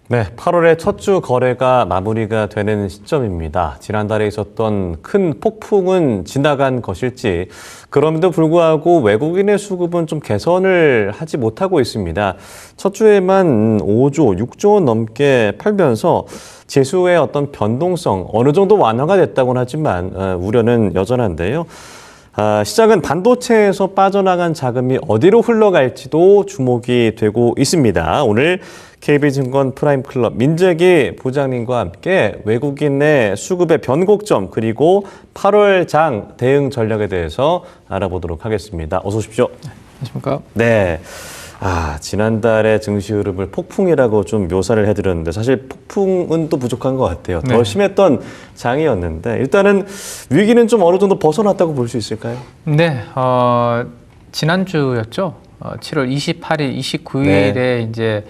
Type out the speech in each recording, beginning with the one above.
네, 8월의 첫 주 거래가 마무리가 되는 시점입니다. 지난달에 있었던 큰 폭풍은 지나간 것일지, 그럼에도 불구하고 외국인의 수급은 좀 개선을 하지 못하고 있습니다. 첫 주에만 5조, 6조 원 넘게 팔면서 지수의 어떤 변동성, 어느 정도 완화가 됐다고는 하지만 우려는 여전한데요. 시장은 반도체에서 빠져나간 자금이 어디로 흘러갈지도 주목이 되고 있습니다. 오늘 KB증권 프라임클럽 민재기 부장님과 함께 외국인의 수급의 변곡점 그리고 8월 장 대응 전략에 대해서 알아보도록 하겠습니다. 어서 오십시오. 안녕하십니까? 네. 지난달에 증시 흐름을 폭풍이라고 좀 묘사를 해드렸는데 사실 폭풍은 또 부족한 것 같아요. 더 심했던 장이었는데 일단은 위기는 좀 어느 정도 벗어났다고 볼 수 있을까요? 네, 지난주였죠. 7월 28일, 29일에 이제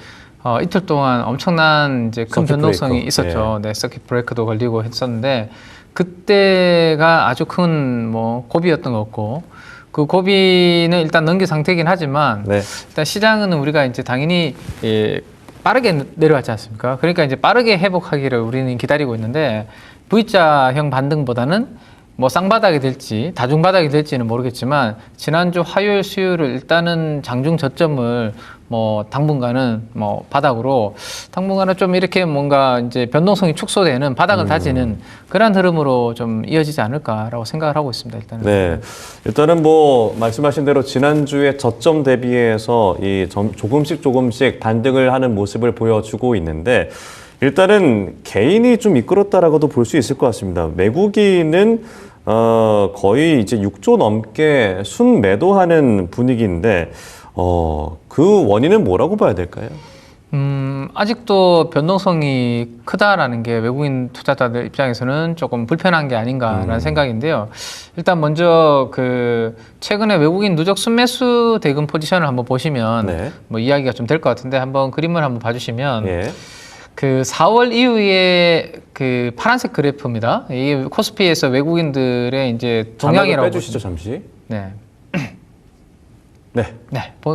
이틀 동안 엄청난 이제 큰 변동성이 있었죠. 네, 서킷 브레이크도 걸리고 했었는데 그때가 아주 큰 고비였던 것 같고. 그 고비는 일단 넘긴 상태이긴 하지만 일단 시장은 우리가 이제 당연히 빠르게 내려왔지 않습니까? 그러니까 이제 빠르게 회복하기를 우리는 기다리고 있는데 V자형 반등보다는 쌍바닥이 될지 다중바닥이 될지는 모르겠지만 지난주 화요일 수요일을 일단은 장중 저점을 당분간은 바닥으로 당분간은 좀 이렇게 뭔가 이제 변동성이 축소되는 바닥을 다지는 그런 흐름으로 좀 이어지지 않을까라고 생각을 하고 있습니다. 일단은. 네, 일단은 말씀하신 대로 지난주에 저점 대비해서 조금씩 반등을 하는 모습을 보여주고 있는데 일단은 개인이 좀 이끌었다라고도 볼 수 있을 것 같습니다. 외국인은 거의 이제 6조 넘게 순매도하는 분위기인데 그 원인은 뭐라고 봐야 될까요? 아직도 변동성이 크다라는 게 외국인 투자자들 입장에서는 조금 불편한 게 아닌가라는 생각인데요. 일단 먼저 최근에 외국인 누적 순매수 대금 포지션을 한번 보시면 이야기가 좀 될 것 같은데 한번 그림을 한번 봐주시면 그 4월 이후에 그 파란색 그래프입니다. 이게 코스피에서 외국인들의 이제 동향이라고 빼주시죠, 잠시. 네,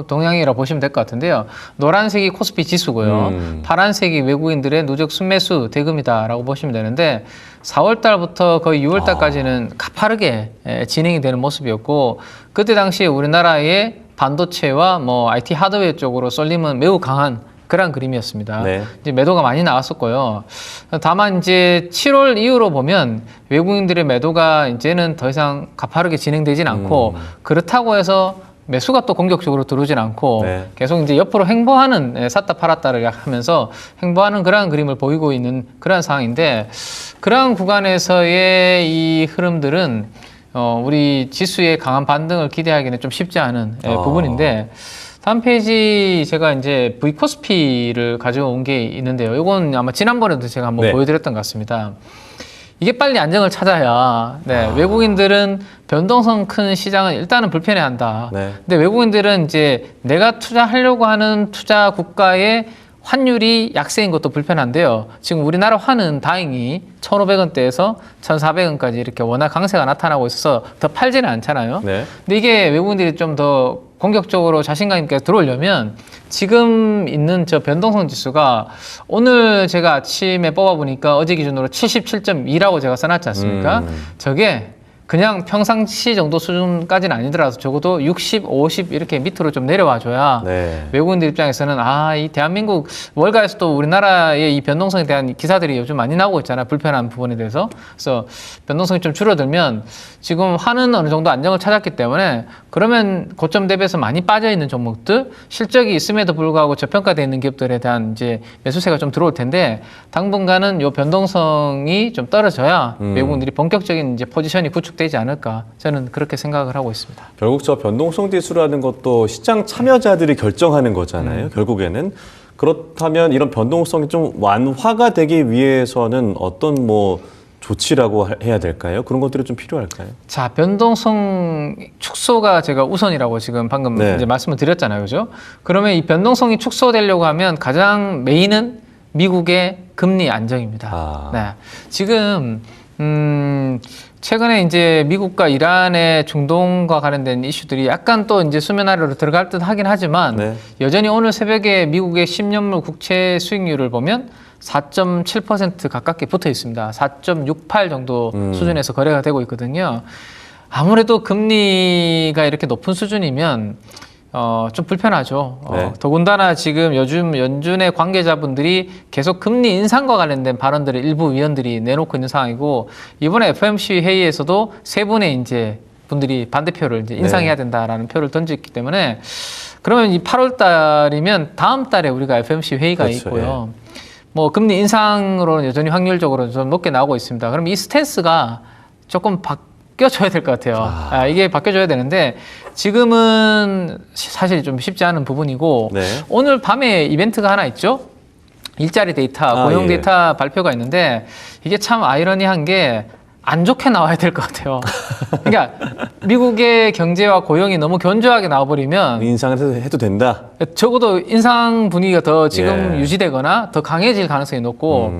동향이라고 보시면 될 것 같은데요. 노란색이 코스피 지수고요. 파란색이 외국인들의 누적 순매수 대금이다라고 보시면 되는데 4월 달부터 거의 6월 달까지는 가파르게 진행이 되는 모습이었고 그때 당시에 우리나라의 반도체와 IT 하드웨어 쪽으로 쏠림은 매우 강한 그런 그림이었습니다. 이제 매도가 많이 나왔었고요. 다만 이제 7월 이후로 보면 외국인들의 매도가 이제는 더 이상 가파르게 진행되진 않고 그렇다고 해서 매수가 또 공격적으로 들어오진 않고 계속 이제 옆으로 횡보하는 샀다 팔았다를 하면서 횡보하는 그러한 그림을 보이고 있는 그러한 상황인데 그러한 구간에서의 이 흐름들은 우리 지수의 강한 반등을 기대하기는 좀 쉽지 않은 부분인데 다음 페이지 제가 이제 V코스피를 가져온 게 있는데요. 이건 아마 지난번에도 제가 한번 보여드렸던 것 같습니다. 이게 빨리 안정을 찾아야 외국인들은 변동성 큰 시장은 일단은 불편해한다. 근데 외국인들은 이제 내가 투자하려고 하는 투자 국가의 환율이 약세인 것도 불편한데요. 지금 우리나라 환은 다행히 1,500원대에서 1,400원까지 이렇게 워낙 강세가 나타나고 있어서 더 팔지는 않잖아요. 근데 이게 외국인들이 좀 더 공격적으로 자신감 있게 들어오려면 지금 있는 저 변동성 지수가 오늘 제가 아침에 뽑아보니까 어제 기준으로 77.2라고 제가 써놨지 않습니까? 저게 그냥 평상시 정도 수준까지는 아니더라도 적어도 60, 50 이렇게 밑으로 좀 내려와줘야 외국인들 입장에서는 이 대한민국 월가에서도 우리나라의 이 변동성에 대한 기사들이 요즘 많이 나오고 있잖아요. 불편한 부분에 대해서. 그래서 변동성이 좀 줄어들면 지금 환은 어느 정도 안정을 찾았기 때문에 그러면 고점 대비해서 많이 빠져있는 종목들 실적이 있음에도 불구하고 저평가되어 있는 기업들에 대한 이제 매수세가 좀 들어올 텐데 당분간은 이 변동성이 좀 떨어져야 외국인들이 본격적인 이제 포지션이 구축되지 않을까 저는 그렇게 생각을 하고 있습니다. 결국 저 변동성 지수라는 것도 시장 참여자들이 결정하는 거잖아요. 결국에는. 그렇다면 이런 변동성이 좀 완화가 되기 위해서는 어떤 조치라고 해야 될까요? 그런 것들이 좀 필요할까요? 자, 변동성 축소가 제가 우선이라고 지금 방금 이제 말씀을 드렸잖아요. 그죠? 그러면 이 변동성이 축소되려고 하면 가장 메인은 미국의 금리 안정입니다. 지금 최근에 이제 미국과 이란의 중동과 관련된 이슈들이 약간 또 이제 수면 아래로 들어갈 듯 하긴 하지만 네. 여전히 오늘 새벽에 미국의 10년물 국채 수익률을 보면 4.7% 가깝게 붙어 있습니다. 4.68 정도 수준에서 거래가 되고 있거든요. 아무래도 금리가 이렇게 높은 수준이면 좀 불편하죠. 네. 더군다나 지금 요즘 연준의 관계자분들이 계속 금리 인상과 관련된 발언들을 일부 위원들이 내놓고 있는 상황이고 이번에 FOMC 회의에서도 세 분의 이제 분들이 반대표를 이제 인상해야 된다라는 표를 던졌기 때문에 그러면 이 8월 달이면 다음 달에 우리가 FOMC 회의가 그렇죠. 있고요. 뭐 금리 인상으로는 여전히 확률적으로 좀 높게 나오고 있습니다. 그럼 이 스탠스가 조금 바뀌어줘야 될 것 같아요. 이게 바뀌어줘야 되는데 지금은 사실 좀 쉽지 않은 부분이고 네. 오늘 밤에 이벤트가 하나 있죠. 일자리 데이터, 고용 예. 데이터 발표가 있는데 이게 참 아이러니한 게 안 좋게 나와야 될 것 같아요. 그러니까 미국의 경제와 고용이 너무 견조하게 나와버리면 인상을 해도 된다. 적어도 인상 분위기가 더 지금 예. 유지되거나 더 강해질 가능성이 높고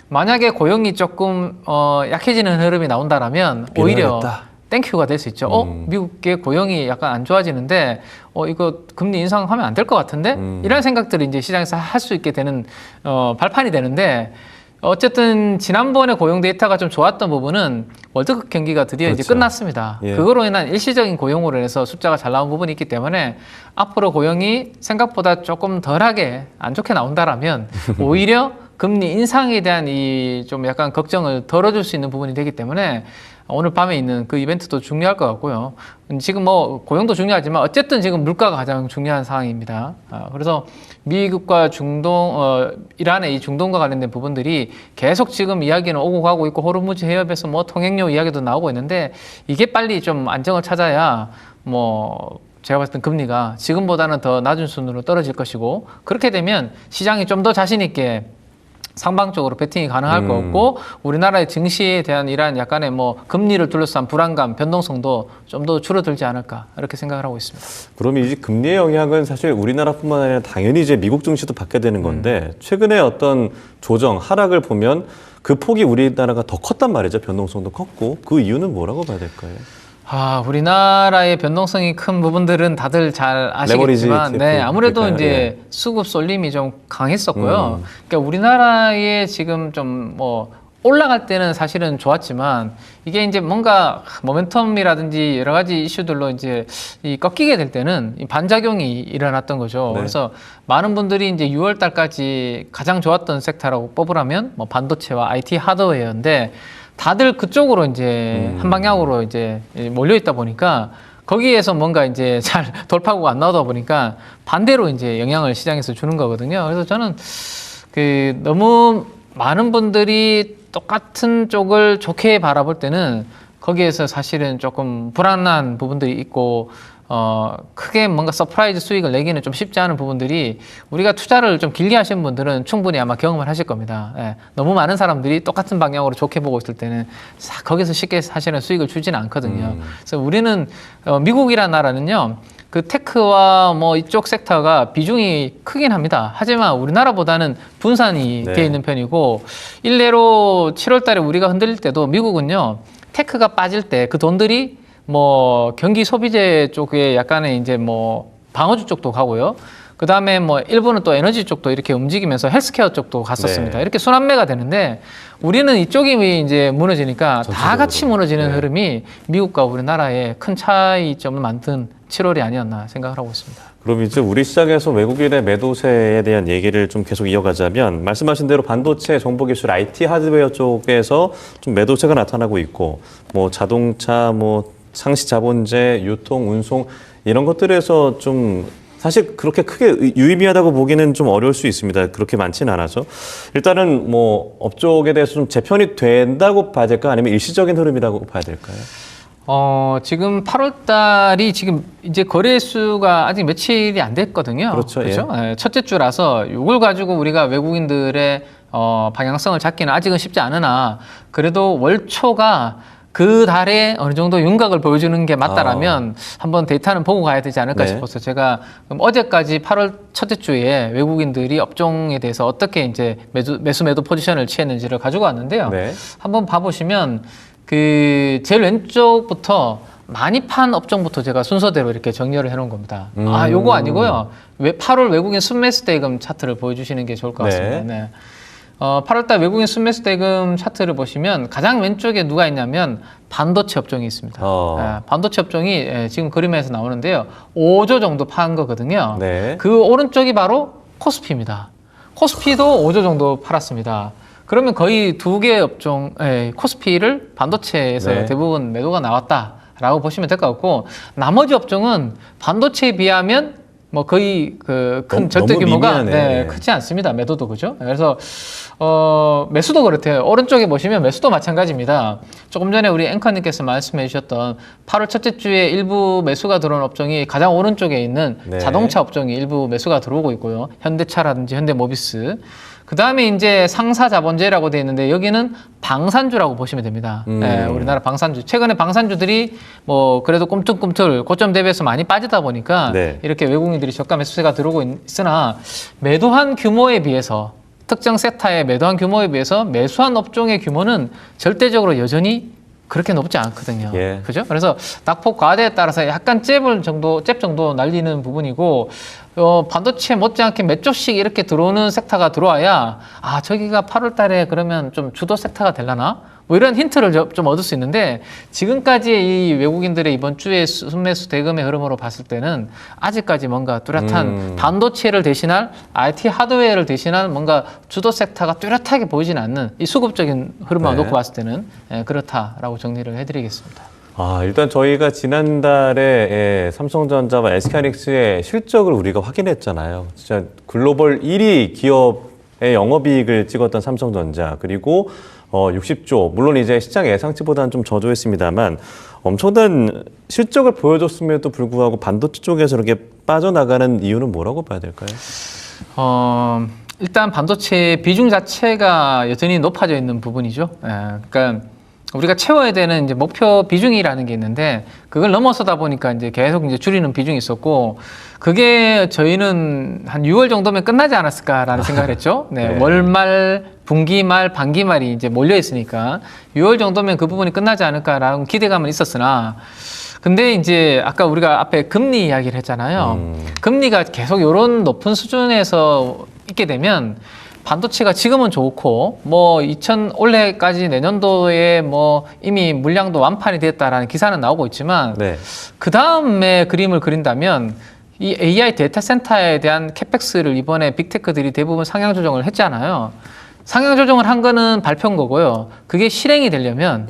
만약에 고용이 조금 약해지는 흐름이 나온다라면 오히려 밀어야겠다. 땡큐가 될 수 있죠. 미국의 고용이 약간 안 좋아지는데 이거 금리 인상하면 안 될 것 같은데 이런 생각들을 이제 시장에서 할 수 있게 되는 발판이 되는데 어쨌든 지난번에 고용 데이터가 좀 좋았던 부분은 월드컵 경기가 드디어 이제 그렇죠. 끝났습니다. 예. 그거로 인한 일시적인 고용으로 인해서 숫자가 잘 나온 부분이 있기 때문에 앞으로 고용이 생각보다 조금 덜하게 안 좋게 나온다라면 오히려 금리 인상에 대한 이 좀 약간 걱정을 덜어줄 수 있는 부분이 되기 때문에 오늘 밤에 있는 그 이벤트도 중요할 것 같고요. 지금 뭐 고용도 중요하지만 어쨌든 지금 물가가 가장 중요한 상황입니다. 그래서 미국과 중동, 이란의 이 중동과 관련된 부분들이 계속 지금 이야기는 오고 가고 있고 호르무즈 해협에서 뭐 통행료 이야기도 나오고 있는데 이게 빨리 좀 안정을 찾아야 뭐 제가 봤을 땐 금리가 지금보다는 더 낮은 수준으로 떨어질 것이고 그렇게 되면 시장이 좀 더 자신 있게 상방적으로 베팅이 가능할 것 같고 우리나라의 증시에 대한 이러한 약간의 뭐 금리를 둘러싼 불안감, 변동성도 좀 더 줄어들지 않을까 이렇게 생각을 하고 있습니다. 그럼 이 금리의 영향은 사실 우리나라뿐만 아니라 당연히 이제 미국 증시도 받게 되는 건데 최근에 어떤 조정, 하락을 보면 그 폭이 우리나라가 더 컸단 말이죠. 변동성도 컸고 그 이유는 뭐라고 봐야 될까요? 우리나라의 변동성이 큰 부분들은 다들 잘 아시겠지만, 레버리지 네, 아무래도 될까요? 이제 예. 수급 쏠림이 좀 강했었고요. 그러니까 우리나라의 지금 좀 뭐 올라갈 때는 사실은 좋았지만 이게 이제 뭔가 모멘텀이라든지 여러 가지 이슈들로 이제 이 꺾이게 될 때는 이 반작용이 일어났던 거죠. 네. 그래서 많은 분들이 이제 6월 달까지 가장 좋았던 섹터라고 뽑으라면 뭐 반도체와 IT 하드웨어인데 다들 그쪽으로 이제 한 방향으로 이제 몰려 있다 보니까 거기에서 뭔가 이제 잘 돌파구가 안 나오다 보니까 반대로 이제 영향을 시장에서 주는 거거든요. 그래서 저는 그 너무 많은 분들이 똑같은 쪽을 좋게 바라볼 때는 거기에서 사실은 조금 불안한 부분들이 있고 크게 뭔가 서프라이즈 수익을 내기는 좀 쉽지 않은 부분들이 우리가 투자를 좀 길게 하신 분들은 충분히 아마 경험을 하실 겁니다. 예, 너무 많은 사람들이 똑같은 방향으로 좋게 보고 있을 때는 거기서 쉽게 사실은 수익을 주지는 않거든요. 그래서 우리는 미국이라는 나라는요. 그 테크와 뭐 이쪽 섹터가 비중이 크긴 합니다. 하지만 우리나라보다는 분산이 네. 되어 있는 편이고 일례로 7월 달에 우리가 흔들릴 때도 미국은요. 테크가 빠질 때 그 돈들이 뭐 경기 소비재 쪽에 약간의 이제 뭐 방어주 쪽도 가고요. 그 다음에 뭐 일부는 또 에너지 쪽도 이렇게 움직이면서 헬스케어 쪽도 갔었습니다. 네. 이렇게 순환매가 되는데 우리는 이쪽이 이제 무너지니까 다 전체적으로. 같이 무너지는 네. 흐름이 미국과 우리나라의 큰 차이점을 만든 7월이 아니었나 생각을 하고 있습니다. 그럼 이제 우리 시장에서 외국인의 매도세에 대한 얘기를 좀 계속 이어가자면 말씀하신 대로 반도체, 정보기술, IT 하드웨어 쪽에서 좀 매도세가 나타나고 있고 뭐 자동차, 뭐 상시 자본재, 유통, 운송 이런 것들에서 좀 사실 그렇게 크게 유의미하다고 보기는 좀 어려울 수 있습니다. 그렇게 많지는 않아서 일단은 뭐 업종에 대해서 좀 재편이 된다고 봐야 될까 아니면 일시적인 흐름이라고 봐야 될까요? 지금 8월 달이 지금 이제 거래 수가 아직 며칠이 안 됐거든요. 그렇죠. 예, 첫째 주라서 이걸 가지고 우리가 외국인들의 방향성을 잡기는 아직은 쉽지 않으나 그래도 월 초가 그 달에 어느 정도 윤곽을 보여주는 게 맞다라면 한번 데이터는 보고 가야 되지 않을까 네. 싶어서 제가 그럼 어제까지 8월 첫째 주에 외국인들이 업종에 대해서 어떻게 이제 매도 포지션을 취했는지를 가지고 왔는데요. 네. 한번 봐보시면 그 제일 왼쪽부터 많이 판 업종부터 제가 순서대로 이렇게 정리를 해놓은 겁니다. 아, 요거 아니고요. 8월 외국인 순매수 대금 차트를 보여주시는 게 좋을 것 같습니다. 네. 8월달 외국인 순매수 대금 차트를 보시면 가장 왼쪽에 누가 있냐면 반도체 업종이 있습니다. 반도체 업종이 지금 그림에서 나오는데요. 5조 정도 판 거거든요. 네. 그 오른쪽이 바로 코스피입니다. 코스피도 5조 정도 팔았습니다. 그러면 거의 두 개 업종, 코스피를 반도체에서 네. 대부분 매도가 나왔다라고 보시면 될 것 같고, 나머지 업종은 반도체에 비하면 뭐 거의 그 큰 절대 너무 규모가 미미하네. 크지 않습니다. 매도도 그죠? 그래서 매수도 그렇대요. 오른쪽에 보시면 매수도 마찬가지입니다. 조금 전에 우리 앵커님께서 말씀해 주셨던 8월 첫째 주에 일부 매수가 들어온 업종이 가장 오른쪽에 있는 네. 자동차 업종이 일부 매수가 들어오고 있고요. 현대차라든지 현대모비스. 그 다음에 이제 상사자본재라고 되어 있는데 여기는 방산주라고 보시면 됩니다. 우리나라 방산주. 최근에 방산주들이 뭐 그래도 꿈틀꿈틀 고점 대비해서 많이 빠지다 보니까 네. 이렇게 외국인들이 저가 매수세가 들어오고 있으나 매도한 규모에 비해서 특정 섹터의 매도한 규모에 비해서 매수한 업종의 규모는 절대적으로 여전히 그렇게 높지 않거든요. 예. 그죠? 그래서 낙폭 과대에 따라서 약간 잽 정도 날리는 부분이고, 반도체 못지않게 몇 조씩 이렇게 들어오는 섹터가 들어와야, 아, 저기가 8월 달에 그러면 좀 주도 섹터가 되려나? 뭐 이런 힌트를 좀 얻을 수 있는데, 지금까지의 이 외국인들의 이번 주의 순매수 대금의 흐름으로 봤을 때는 아직까지 뭔가 뚜렷한 반도체를 대신할 IT 하드웨어를 대신할 뭔가 주도 섹터가 뚜렷하게 보이지는 않는 이 수급적인 흐름만 네. 놓고 봤을 때는 그렇다라고 정리를 해드리겠습니다. 일단 저희가 지난달에 삼성전자와 SK하이닉스의 실적을 우리가 확인했잖아요. 진짜 글로벌 1위 기업의 영업이익을 찍었던 삼성전자, 그리고 60조, 물론 이제 시장 예상치보다는 좀 저조했습니다만 엄청난 실적을 보여줬음에도 불구하고 반도체 쪽에서 이렇게 빠져나가는 이유는 뭐라고 봐야 될까요? 일단 반도체 비중 자체가 여전히 높아져 있는 부분이죠. 그러니까 우리가 채워야 되는 이제 목표 비중이라는 게 있는데 그걸 넘어서다 보니까 이제 계속 이제 줄이는 비중이 있었고, 그게 저희는 한 6월 정도면 끝나지 않았을까라는 생각을 했죠. 네, 네. 월말, 분기말, 반기말이 이제 몰려 있으니까 6월 정도면 그 부분이 끝나지 않을까라는 기대감은 있었으나, 근데 이제 아까 우리가 앞에 금리 이야기를 했잖아요. 금리가 계속 이런 높은 수준에서 있게 되면 반도체가 지금은 좋고 뭐 올해까지 내년도에 뭐 이미 물량도 완판이 됐다라는 기사는 나오고 있지만, 네. 그 다음에 그림을 그린다면 이 AI 데이터 센터에 대한 캐펙스를 이번에 빅테크들이 대부분 상향 조정을 했잖아요. 상향 조정을 한 거는 발표인 거고요. 그게 실행이 되려면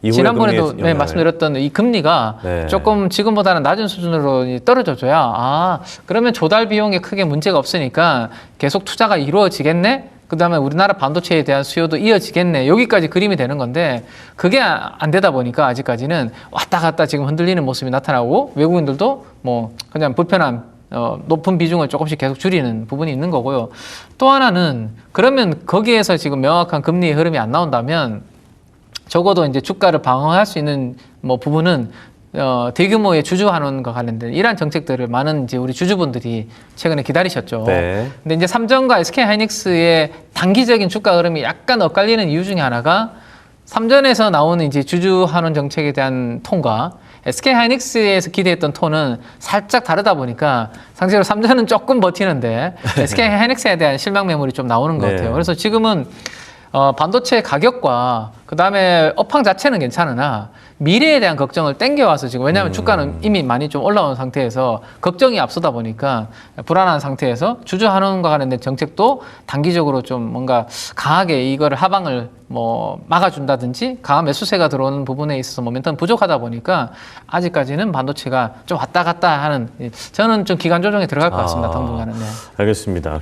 이후에 지난번에도 금리의 영향을. 말씀드렸던 이 금리가 네. 조금 지금보다는 낮은 수준으로 떨어져줘야, 그러면 조달 비용에 크게 문제가 없으니까 계속 투자가 이루어지겠네? 그 다음에 우리나라 반도체에 대한 수요도 이어지겠네. 여기까지 그림이 되는 건데 그게 안 되다 보니까 아직까지는 왔다 갔다 지금 흔들리는 모습이 나타나고, 외국인들도 뭐 그냥 불편한 높은 비중을 조금씩 계속 줄이는 부분이 있는 거고요. 또 하나는, 그러면 거기에서 지금 명확한 금리의 흐름이 안 나온다면 적어도 이제 주가를 방어할 수 있는 뭐 부분은 대규모의 주주 환원과 관련된 이러한 정책들을 많은 이제 우리 주주분들이 최근에 기다리셨죠. 네. 근데 이제 삼성과 SK하이닉스의 단기적인 주가 흐름이 약간 엇갈리는 이유 중에 하나가 삼전에서 나오는 이제 주주 환원 정책에 대한 톤과 SK하이닉스에서 기대했던 톤은 살짝 다르다 보니까 상대적으로 삼전은 조금 버티는데 SK하이닉스에 대한 실망 매물이 좀 나오는 것 네. 같아요. 그래서 지금은 반도체 가격과 그 다음에 업황 자체는 괜찮으나 미래에 대한 걱정을 땡겨와서 지금, 왜냐하면 주가는 이미 많이 좀 올라온 상태에서 걱정이 앞서다 보니까 불안한 상태에서 주주 환원과 관련된 정책도 단기적으로 좀 뭔가 강하게 이거를 하방을 뭐 막아준다든지 강한 매수세가 들어오는 부분에 있어서 모멘텀 부족하다 보니까 아직까지는 반도체가 좀 왔다 갔다 하는, 저는 좀 기간 조정에 들어갈 것 같습니다. 당분간은. 네. 알겠습니다.